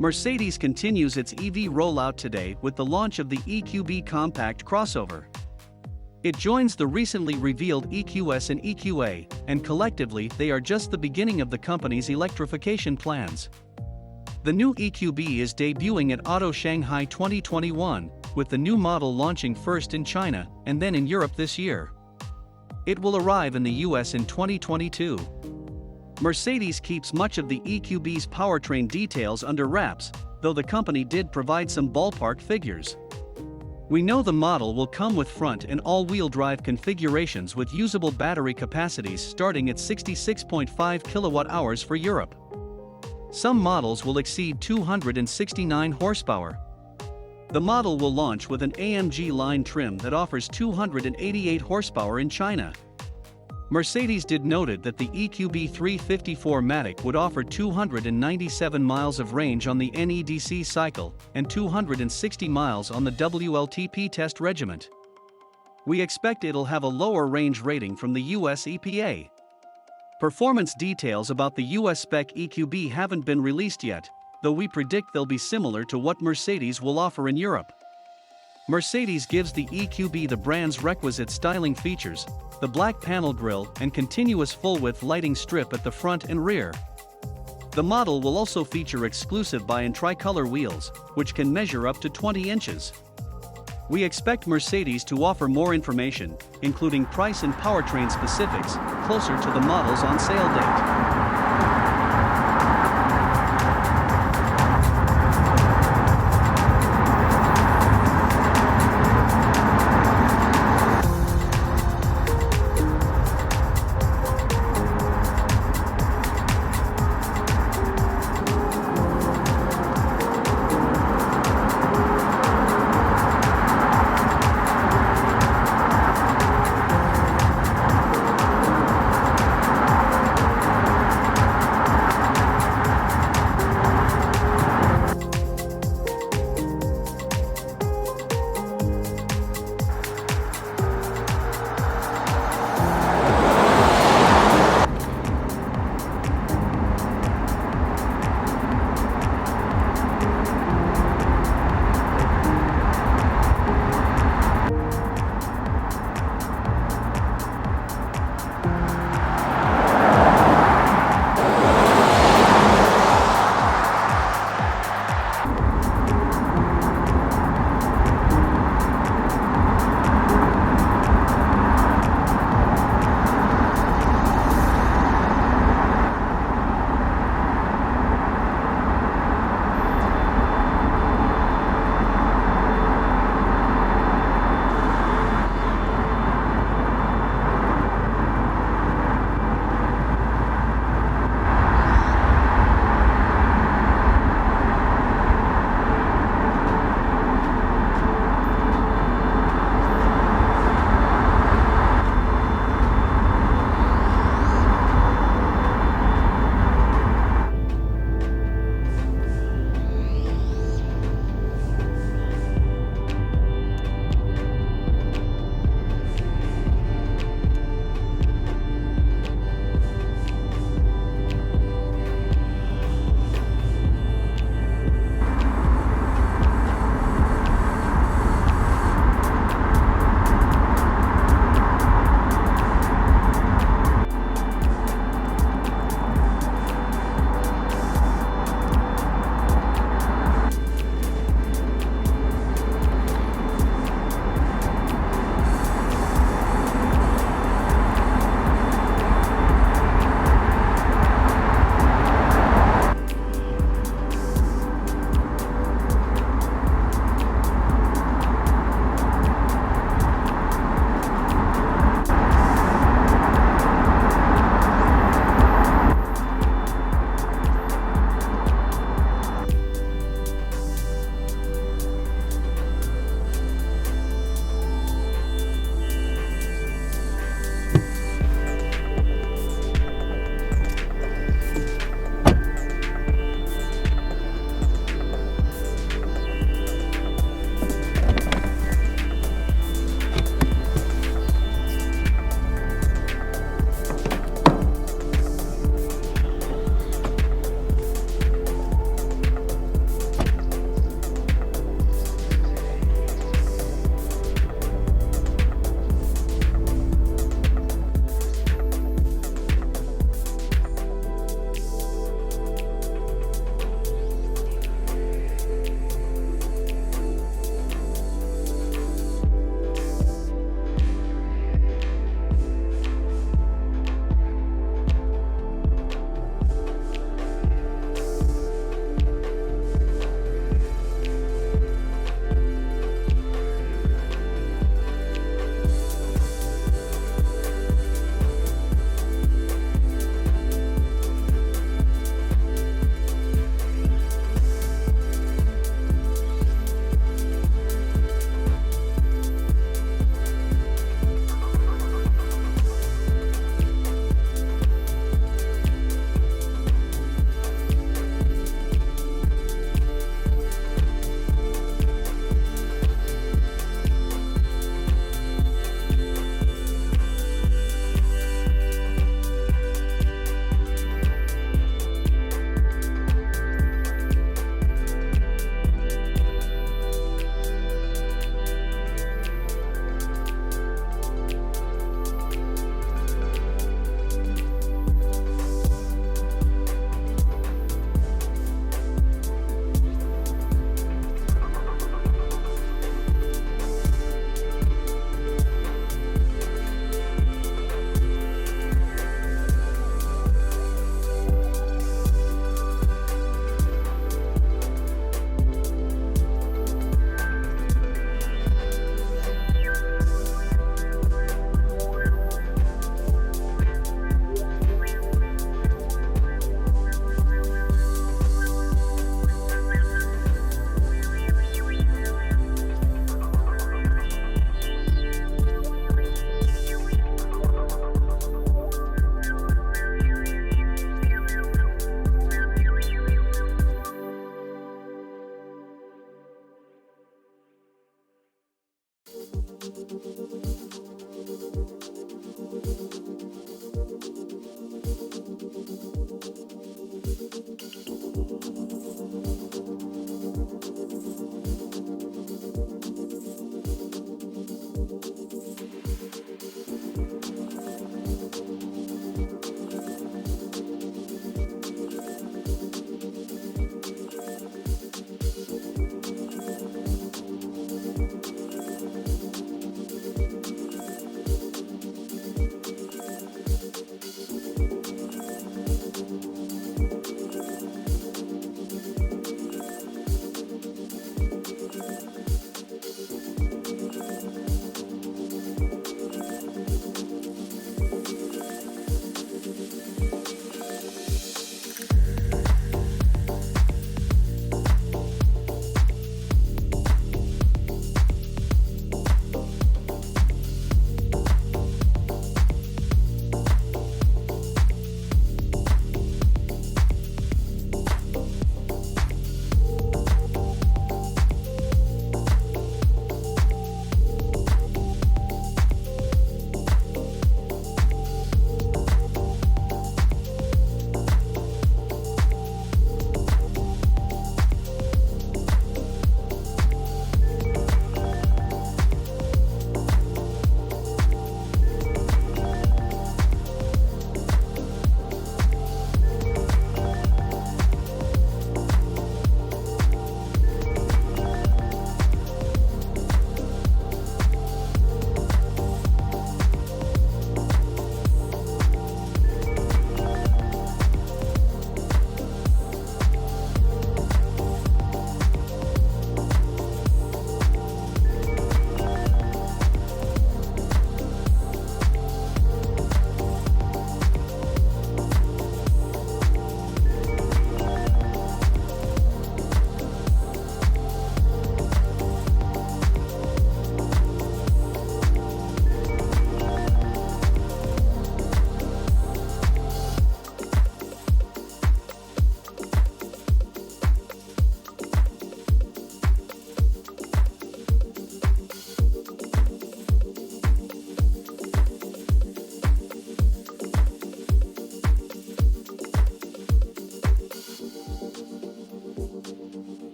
Mercedes continues its EV rollout today with the launch of the EQB compact crossover. It joins the recently revealed EQS and EQA, and collectively they are just the beginning of the company's electrification plans. The new EQB is debuting at Auto Shanghai 2021, with the new model launching first in China and then in Europe this year. It will arrive in the US in 2022. Mercedes keeps much of the EQB's powertrain details under wraps, though the company did provide some ballpark figures. We know the model will come with front and all-wheel drive configurations with usable battery capacities starting at 66.5 kWh for Europe. Some models will exceed 269 horsepower. The model will launch with an AMG line trim that offers 288 horsepower in China. Mercedes did noted that the EQB 354 Matic would offer 297 miles of range on the NEDC cycle and 260 miles on the WLTP test regiment. We expect it'll have a lower range rating from the US EPA. Performance details about the US spec EQB haven't been released yet, though we predict they'll be similar to what Mercedes will offer in Europe. Mercedes gives the EQB the brand's requisite styling features, the black panel grille and continuous full-width lighting strip at the front and rear. The model will also feature exclusive bi- and tricolor wheels, which can measure up to 20 inches. We expect Mercedes to offer more information, including price and powertrain specifics, closer to the model's on-sale date.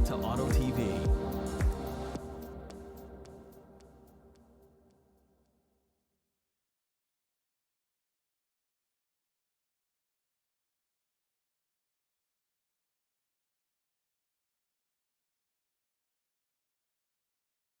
to Auto